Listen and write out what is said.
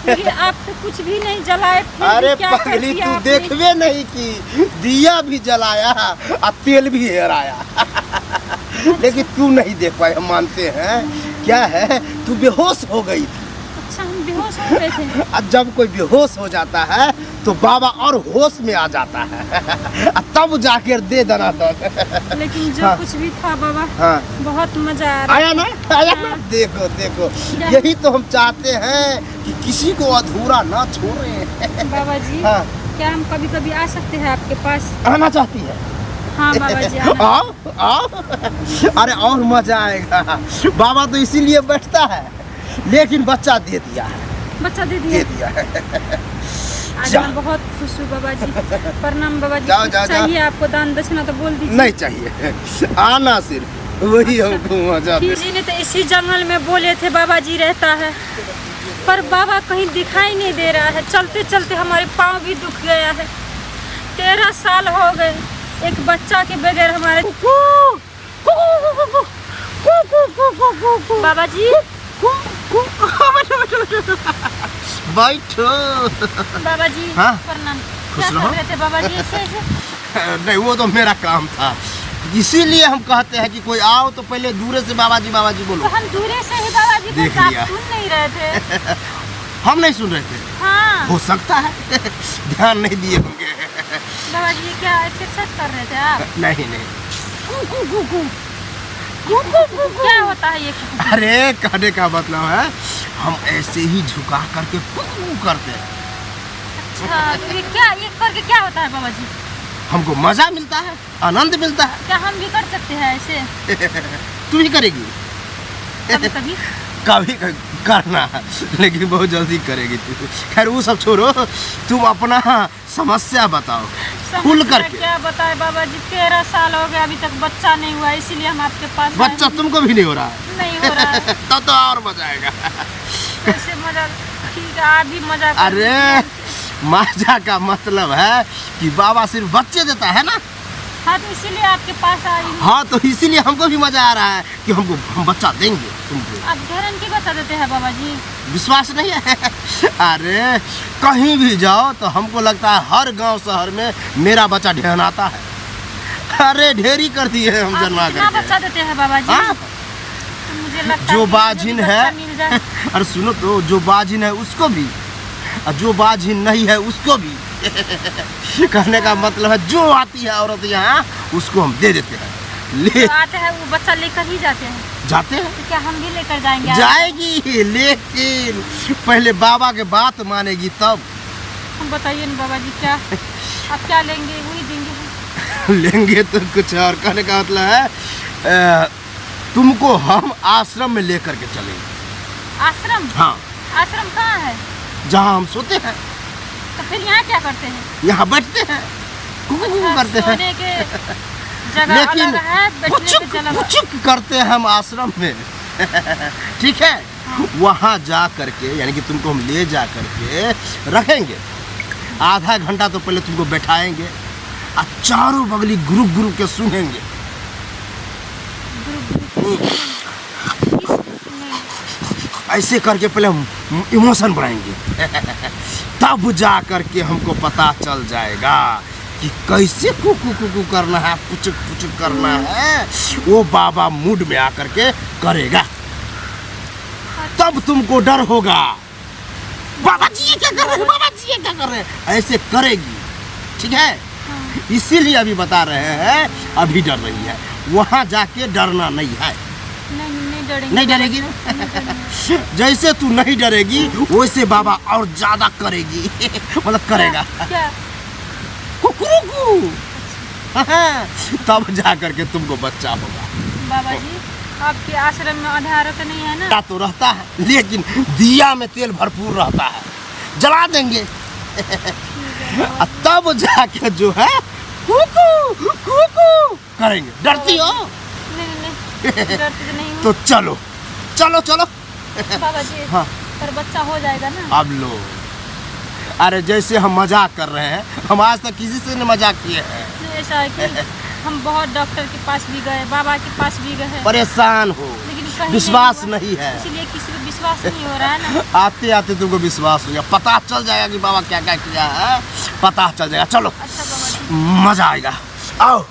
लेकिन आप तो कुछ भी नहीं जलाए। अरे पगली तू देखवे नहीं की दिया भी जलाया और तेल भी हेराया। लेकिन तू नहीं देख पाए, हम मानते हैं। क्या है, तू बेहोश हो गई थी। अच्छा, हम बेहोश हो गए थे। और जब कोई बेहोश हो जाता है तो बाबा और होश में आ जाता है तब जाकर दे दना दन। लेकिन जो कुछ भी था बाबा, हाँ, बहुत मजा आ रहा आया ना, आया ना। देखो देखो, यही तो हम चाहते हैं कि किसी को अधूरा ना छोड़े। बाबा जी। हाँ। क्या हम कभी कभी आ सकते हैं आपके पास? आना चाहती है? हाँ बाबा जी, आना। आओ आओ। अरे और मजा आएगा। बाबा तो इसीलिए बैठता है, लेकिन बच्चा दे दिया है। बच्चा दे दे दिया। दिया है। आज मैं बहुत खुश हूँ बाबा जी। प्रणाम बाबा जी। जाओ, जाओ, चाहिए आपको दान दक्षिणा तो बोल दीजिए। नहीं चाहिए, आना सिर्फ वही हमको मजा दे। जी ने तो इसी जंगल में बोले थे बाबा जी रहता है, पर बाबा कहीं दिखाई नहीं दे रहा है। चलते चलते हमारे पाँव भी दुख गया है। 13 साल हो गए एक बच्चा के बगैर हमारे। बाबा जी बैठो। बाबा जी हाँ? प्रणाम। खुश क्या रहो। कर रहे थे बाबा जी ऐसे? नहीं, वो तो मेरा काम था, इसीलिए हम कहते हैं कि कोई आओ तो पहले दूर से बाबा जी तो बोलो। हम दूरे से ही बाबा जी देख को आप लिया। सुन नहीं रहे थे। हम नहीं सुन रहे थे, हाँ हो सकता है ध्यान नहीं दिए होंगे। बाबा जी क्या एक्सरसाइज कर रहे थे आप? नहीं नहीं, क्या होता है ये? अरे कहने का मतलब है हम ऐसे ही झुका करके करते हैं। अच्छा, तो ये करके क्या होता है बाबा जी? हमको मजा मिलता है, आनंद मिलता है। क्या हम भी कर सकते हैं ऐसे? तू ही करेगी कभी कभी? कभी करना, लेकिन बहुत जल्दी करेगी तू। खैर वो सब छोड़ो, तुम अपना समस्या बताओ खुल करके। क्या बताए बाबा जी, 13 साल हो गए अभी तक बच्चा नहीं हुआ, इसीलिए हम आपके पास आए बच्चा हैं। तुमको भी नहीं हो रहा है? नहीं हो रहा है। तब तो और मजा आएगा। कैसे मजा? ठीक है, आप भी मजा कर अरे लीजिए। मजा का मतलब है कि बाबा सिर्फ बच्चे देता है ना। हाँ, तो इसीलिए आपके पास आई हूँ। हाँ, तो इसीलिए हमको भी मजा आ रहा है कि हम बच्चा देंगे तुमको। आप गारंटी बता देते हैं बाबा जी? विश्वास नहीं है? अरे कहीं भी जाओ तो हमको लगता है हर गांव शहर में मेरा बच्चा ढहनाता है। अरे ढेरी कर दिए हम जन्मा आप कितना करके। बच्चा देते हैं बाबा जी? हाँ? तो मुझे लगता जो है कि बाजिन मुझे भी है, बच्चा मिल जाए। अरे सुनो तो, जो बाजिन है उसको भी और जो बाजिन नहीं है उसको भी। कहने का मतलब है जो आती है औरत यहाँ उसको हम दे देते हैं। ले तो आते हैं वो बच्चा लेकर ही जाते हैं। जाते हैं, तो क्या हम भी लेकर जाएंगे? जाएगी, लेकिन पहले बाबा के बात मानेगी तब। हम बताइए ना बाबा जी, क्या आप क्या लेंगे? वही देंगे। लेंगे तो कुछ और। कहने का मतलब है तुमको हम आश्रम में लेकर के चलेंगे। आश्रम? हाँ, आश्रम कहाँ है? जहाँ हम सोते हैं। तो फिर यहाँ क्या करते हैं? यहाँ बैठते हैं, कुकू करते हैं, सोने के जगह लेकिन अलग है, बैठने के जगह। पुचुक करते हैं हम आश्रम में। ठीक है, वहाँ जा करके यानी कि तुमको हम ले जा करके रखेंगे। आधा घंटा तो पहले तुमको बैठाएंगे और चारों बगली ग्रुप ग्रुप के सुनेंगे। ऐसे करके पहले हम इमोशन बढ़ाएंगे। तब जा करके हमको पता चल जाएगा कि कैसे कुकू कुकू करना है, पुचुक पुचुक करना है। वो बाबा मूड में आकर के करेगा, तब तुमको डर होगा। बाबा जी ये क्या कर रहे हैं, बाबा जी ये क्या कर रहे हैं, ऐसे करेगी। ठीक है, इसीलिए अभी बता रहे हैं, अभी डर रही है, वहाँ जाके डरना नहीं है। नहीं डरेंगे। नहीं डरेगी ना? जैसे तू नहीं डरेगी वैसे बाबा और ज्यादा करेगी। मतलब करेगा क्या? कुकुरुकू। तब जा करके तुमको बच्चा होगा। बाबा जी आपके आश्रम में अंधेरा तो नहीं है ना? तो रहता है, लेकिन दिया में तेल भरपूर रहता है, जला देंगे। तब जाके जो है कुकू कुकू करेंगे। डरती हो? नहीं डरती तो नहीं हूँ। तो चलो चलो चलो। बाबा जी हाँ, पर बच्चा हो जाएगा ना? अब लो। अरे जैसे हम मजाक कर रहे हैं, हम आज तक किसी से नहीं मजाक किए हैं। ऐसा है कि हम बहुत डॉक्टर के पास भी गए, बाबा के पास भी गए, परेशान हो, लेकिन कहीं विश्वास हुआ। नहीं है। इसीलिए किसी पे विश्वास विश्वास नहीं हो रहा है ना। आते आते तुमको विश्वास हो गया, पता चल जाएगा कि बाबा क्या क्या किया है, पता चल जाएगा। चलो अच्छा बाबा जी। मजा आएगा, आओ।